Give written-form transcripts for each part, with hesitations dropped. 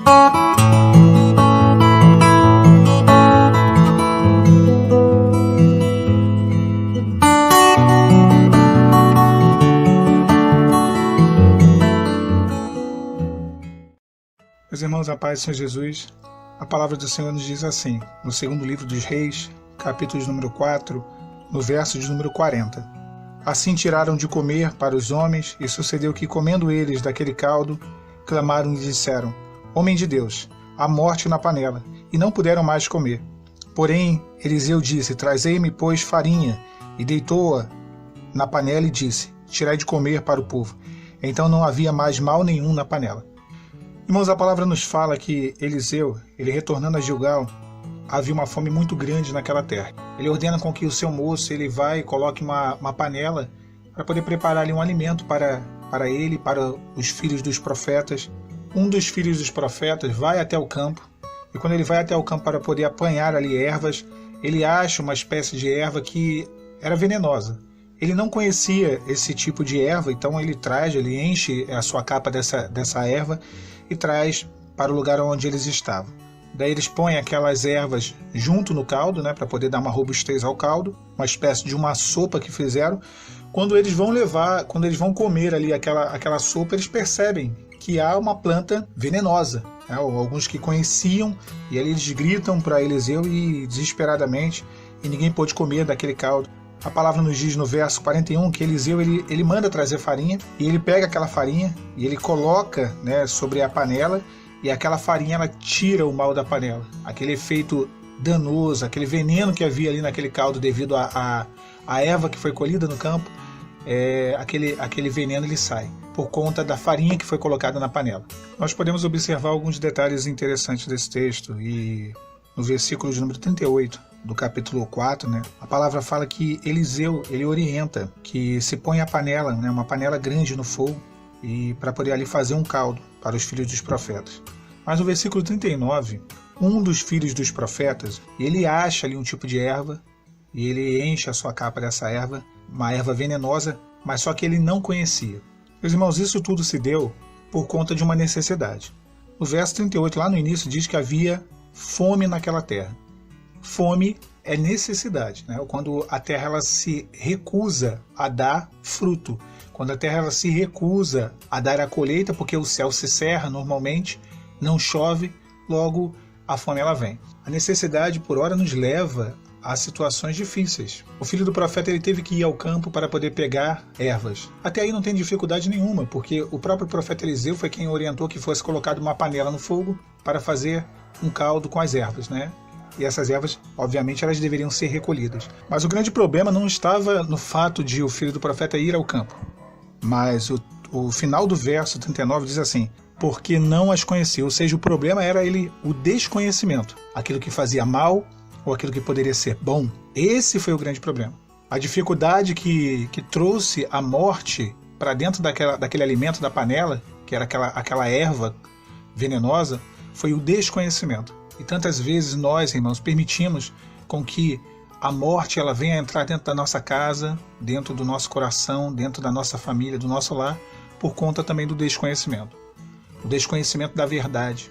Meus irmãos, a paz do Senhor Jesus, a palavra do Senhor nos diz assim, no segundo livro dos Reis, capítulo de número 4, no verso de número 40. Assim tiraram de comer para os homens, e sucedeu que, comendo eles daquele caldo, clamaram e disseram: Homem de Deus, há morte na panela, e não puderam mais comer. Porém, Eliseu disse: Trazei-me, pois, farinha, e deitou-a na panela e disse: Tirai de comer para o povo. Então não havia mais mal nenhum na panela. Irmãos, a palavra nos fala que Eliseu, ele retornando a Gilgal, havia uma fome muito grande naquela terra. Ele ordena com que o seu moço ele vá e coloque uma panela para poder preparar ali um alimento para ele e para os filhos dos profetas. Um dos filhos dos profetas vai até o campo, e quando ele vai até o campo para poder apanhar ali ervas, ele acha uma espécie de erva que era venenosa. Ele não conhecia esse tipo de erva, então ele enche a sua capa dessa erva e traz para o lugar onde eles estavam. Daí eles põem aquelas ervas junto no caldo, para poder dar uma robustez ao caldo, uma espécie de uma sopa que fizeram. Quando eles vão comer ali aquela sopa, eles percebem que há uma planta venenosa. Alguns que conheciam, e ali eles gritam para Eliseu e desesperadamente, e ninguém pôde comer daquele caldo. A palavra nos diz no verso 41 que Eliseu ele manda trazer farinha, e ele pega aquela farinha e ele coloca sobre a panela, e aquela farinha ela tira o mal da panela. Aquele efeito danoso, aquele veneno que havia ali naquele caldo devido à erva que foi colhida no campo, aquele veneno ele sai por conta da farinha que foi colocada na panela. Nós podemos observar alguns detalhes interessantes desse texto, e no versículo de número 38 do capítulo 4, a palavra fala que Eliseu ele orienta que se põe a panela, uma panela grande no fogo, e para poder ali fazer um caldo para os filhos dos profetas. Mas no versículo 39, um dos filhos dos profetas, ele acha ali um tipo de erva, e ele enche a sua capa dessa erva, uma erva venenosa, mas só que ele não conhecia. Meus irmãos, isso tudo se deu por conta de uma necessidade. No verso 38, lá no início, diz que havia fome naquela terra. Fome é necessidade, quando a terra ela se recusa a dar fruto, quando a terra ela se recusa a dar a colheita, porque o céu se cerra normalmente, não chove, logo a fome ela vem. A necessidade por hora nos leva a situações difíceis. O filho do profeta ele teve que ir ao campo para poder pegar ervas. Até aí não tem dificuldade nenhuma, porque o próprio profeta Eliseu foi quem orientou que fosse colocado uma panela no fogo para fazer um caldo com as ervas, E essas ervas, obviamente, elas deveriam ser recolhidas. Mas o grande problema não estava no fato de o filho do profeta ir ao campo. Mas o final do verso 39 diz assim: porque não as conhecia. Ou seja, o problema era o desconhecimento. Aquilo que fazia mal ou aquilo que poderia ser bom. Esse foi o grande problema. A dificuldade que trouxe a morte para dentro daquele alimento da panela, que era aquela erva venenosa, foi o desconhecimento. E tantas vezes nós, irmãos, permitimos com que a morte ela venha entrar dentro da nossa casa, dentro do nosso coração, dentro da nossa família, do nosso lar, por conta também do desconhecimento. O desconhecimento da verdade.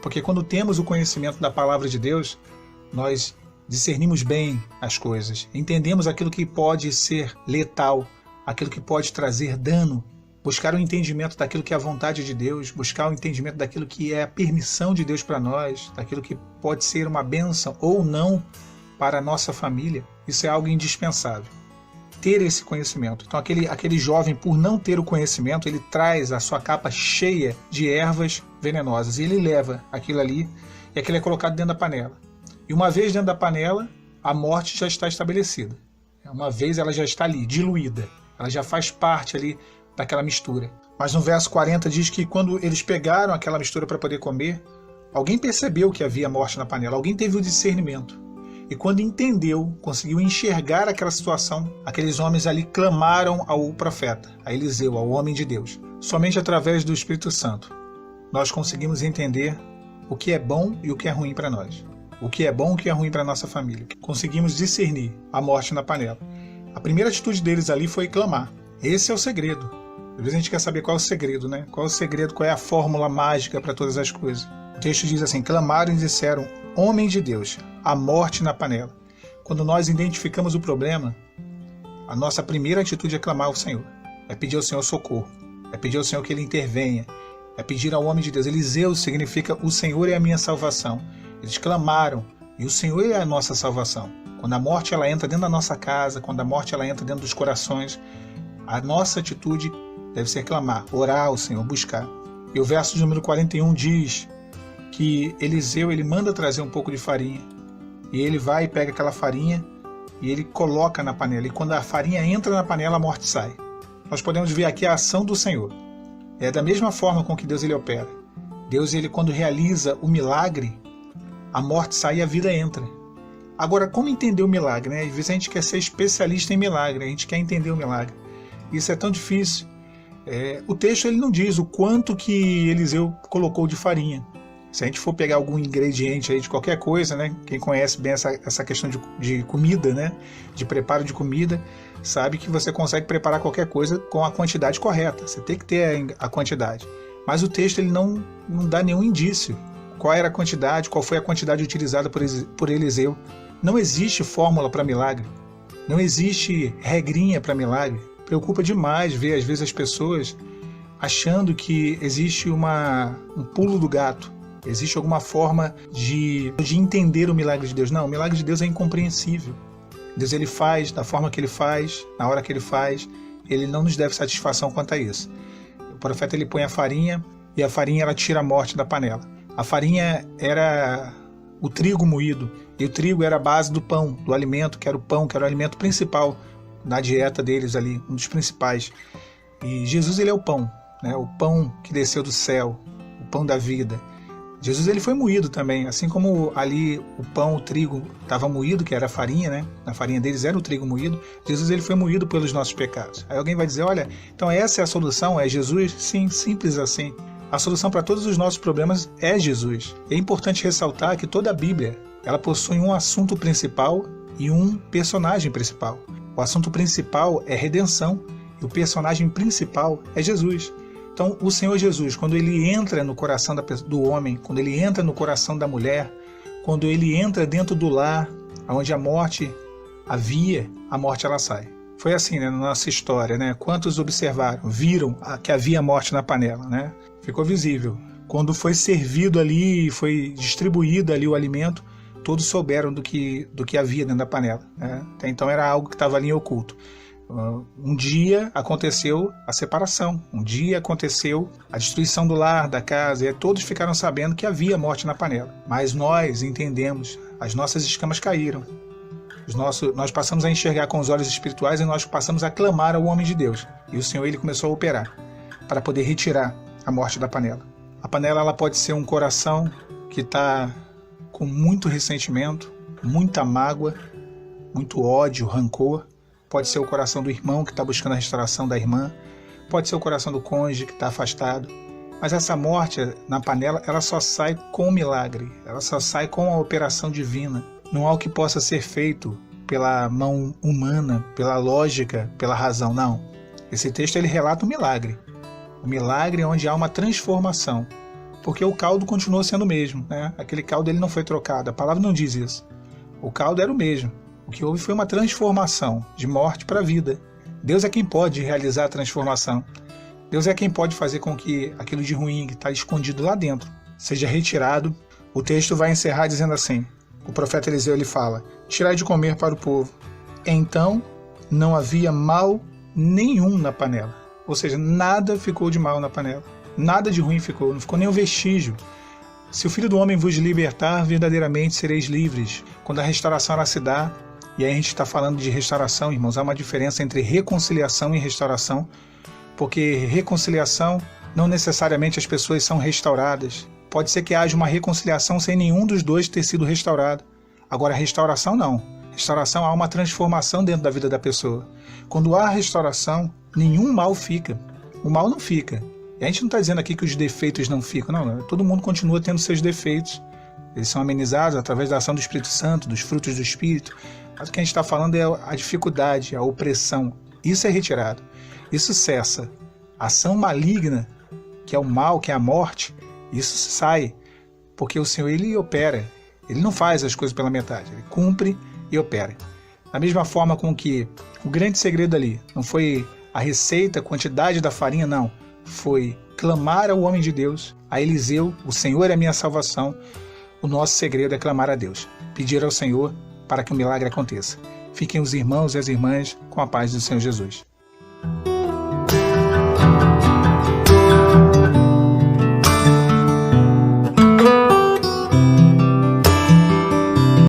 Porque quando temos o conhecimento da palavra de Deus, nós discernimos bem as coisas, entendemos aquilo que pode ser letal, aquilo que pode trazer dano, buscar o entendimento daquilo que é a vontade de Deus, buscar o entendimento daquilo que é a permissão de Deus para nós, daquilo que pode ser uma bênção ou não para a nossa família. Isso é algo indispensável, ter esse conhecimento. Então aquele jovem, por não ter o conhecimento, ele traz a sua capa cheia de ervas venenosas, e ele leva aquilo ali, e aquilo é colocado dentro da panela. E uma vez dentro da panela, a morte já está estabelecida. Uma vez ela já está ali, diluída, ela já faz parte ali daquela mistura. Mas no verso 40 diz que quando eles pegaram aquela mistura para poder comer, alguém percebeu que havia morte na panela, alguém teve o discernimento. E quando entendeu, conseguiu enxergar aquela situação, aqueles homens ali clamaram ao profeta, a Eliseu, ao homem de Deus. Somente através do Espírito Santo nós conseguimos entender o que é bom e o que é ruim para nós. O que é bom e o que é ruim para a nossa família. Conseguimos discernir a morte na panela. A primeira atitude deles ali foi clamar. Esse é o segredo. Às vezes a gente quer saber qual é o segredo, Qual é o segredo, qual é a fórmula mágica para todas as coisas. O texto diz assim: clamaram e disseram, homem de Deus, a morte na panela. Quando nós identificamos o problema, a nossa primeira atitude é clamar ao Senhor, é pedir ao Senhor socorro, é pedir ao Senhor que Ele intervenha, é pedir ao homem de Deus. Eliseu significa o Senhor é a minha salvação. Eles clamaram e o Senhor é a nossa salvação. Quando a morte ela entra dentro da nossa casa, quando a morte ela entra dentro dos corações, a nossa atitude deve ser clamar, orar ao Senhor, buscar. E o verso de número 41 diz que Eliseu ele manda trazer um pouco de farinha. E ele vai e pega aquela farinha e ele coloca na panela. E quando a farinha entra na panela, a morte sai. Nós podemos ver aqui a ação do Senhor. É da mesma forma com que Deus ele opera. Deus, ele, quando realiza o milagre, a morte sai e a vida entra. Agora, como entender o milagre? Né? Às vezes a gente quer ser especialista em milagre, a gente quer entender o milagre. Isso é tão difícil. O texto ele não diz o quanto que Eliseu colocou de farinha. Se a gente for pegar algum ingrediente aí de qualquer coisa, né? Quem conhece bem essa questão de comida, né? De preparo de comida, sabe que você consegue preparar qualquer coisa com a quantidade correta. Você tem que ter a quantidade. Mas o texto ele não dá nenhum indício. Qual era a quantidade, qual foi a quantidade utilizada por Eliseu. Não existe fórmula para milagre. Não existe regrinha para milagre. Preocupa demais ver, às vezes, as pessoas achando que existe um pulo do gato. Existe alguma forma de entender o milagre de Deus. Não, o milagre de Deus é incompreensível. Deus ele faz da forma que ele faz, na hora que ele faz. Ele não nos deve satisfação quanto a isso. O profeta ele põe a farinha e a farinha ela tira a morte da panela. A farinha era o trigo moído e o trigo era a base do pão, do alimento, que era o alimento principal na dieta deles ali, um dos principais. E Jesus ele é o pão, né? O pão que desceu do céu, o pão da vida. Jesus ele foi moído também, assim como ali o pão, o trigo estava moído, que era a farinha, né? Na farinha deles era o trigo moído. Jesus ele foi moído pelos nossos pecados. Aí alguém vai dizer, olha, então essa é a solução? É Jesus? Sim, simples assim. A solução para todos os nossos problemas é Jesus. É importante ressaltar que toda a Bíblia ela possui um assunto principal e um personagem principal. O assunto principal é redenção e o personagem principal é Jesus. Então, o Senhor Jesus, quando ele entra no coração do homem, quando ele entra no coração da mulher, quando ele entra dentro do lar, onde a morte havia, a morte ela sai. Foi assim, né, na nossa história, né? Quantos observaram, viram que havia morte na panela, né? Ficou visível. Quando foi servido ali, foi distribuído ali o alimento, todos souberam do que havia dentro da panela, né? Até então era algo que estava ali oculto. Um dia aconteceu a separação, um dia aconteceu a destruição do lar, da casa, e todos ficaram sabendo que havia morte na panela. Mas nós entendemos, as nossas escamas caíram, nós passamos a enxergar com os olhos espirituais e nós passamos a clamar ao homem de Deus. E o Senhor ele começou a operar para poder retirar a morte da panela. A panela ela pode ser um coração que está com muito ressentimento, muita mágoa, muito ódio, rancor. Pode ser o coração do irmão que está buscando a restauração da irmã. Pode ser o coração do cônjuge que está afastado. Mas essa morte na panela, ela só sai com o milagre. Ela só sai com a operação divina. Não há o que possa ser feito pela mão humana, pela lógica, pela razão. Não. Esse texto ele relata um milagre. Um milagre onde há uma transformação. Porque o caldo continuou sendo o mesmo, né? Aquele caldo ele não foi trocado. A palavra não diz isso. O caldo era o mesmo. O que houve foi uma transformação de morte para vida. Deus é quem pode realizar a transformação. Deus é quem pode fazer com que aquilo de ruim que está escondido lá dentro seja retirado. O texto vai encerrar dizendo assim, o profeta Eliseu ele fala, tirai de comer para o povo. Então não havia mal nenhum na panela. Ou seja, nada ficou de mal na panela. Nada de ruim ficou, não ficou nem um vestígio. Se o Filho do Homem vos libertar, verdadeiramente sereis livres. Quando a restauração ela se dá, e aí a gente está falando de restauração, irmãos, há uma diferença entre reconciliação e restauração, porque reconciliação não necessariamente as pessoas são restauradas. Pode ser que haja uma reconciliação sem nenhum dos dois ter sido restaurado. Agora, restauração não. Restauração há uma transformação dentro da vida da pessoa. Quando há restauração, nenhum mal fica. O mal não fica. E a gente não está dizendo aqui que os defeitos não ficam, não. Todo mundo continua tendo seus defeitos. Eles são amenizados através da ação do Espírito Santo, dos frutos do Espírito. Mas o que a gente está falando é a dificuldade, a opressão. Isso é retirado. Isso cessa. A ação maligna, que é o mal, que é a morte, isso sai. porque o Senhor, Ele opera. Ele não faz as coisas pela metade, Ele cumpre e opera. Da mesma forma com que o grande segredo ali não foi a receita, a quantidade da farinha, não. Foi clamar ao homem de Deus, a Eliseu, o Senhor é a minha salvação. O nosso segredo é clamar a Deus, pedir ao Senhor para que o milagre aconteça. Fiquem os irmãos e as irmãs com a paz do Senhor Jesus.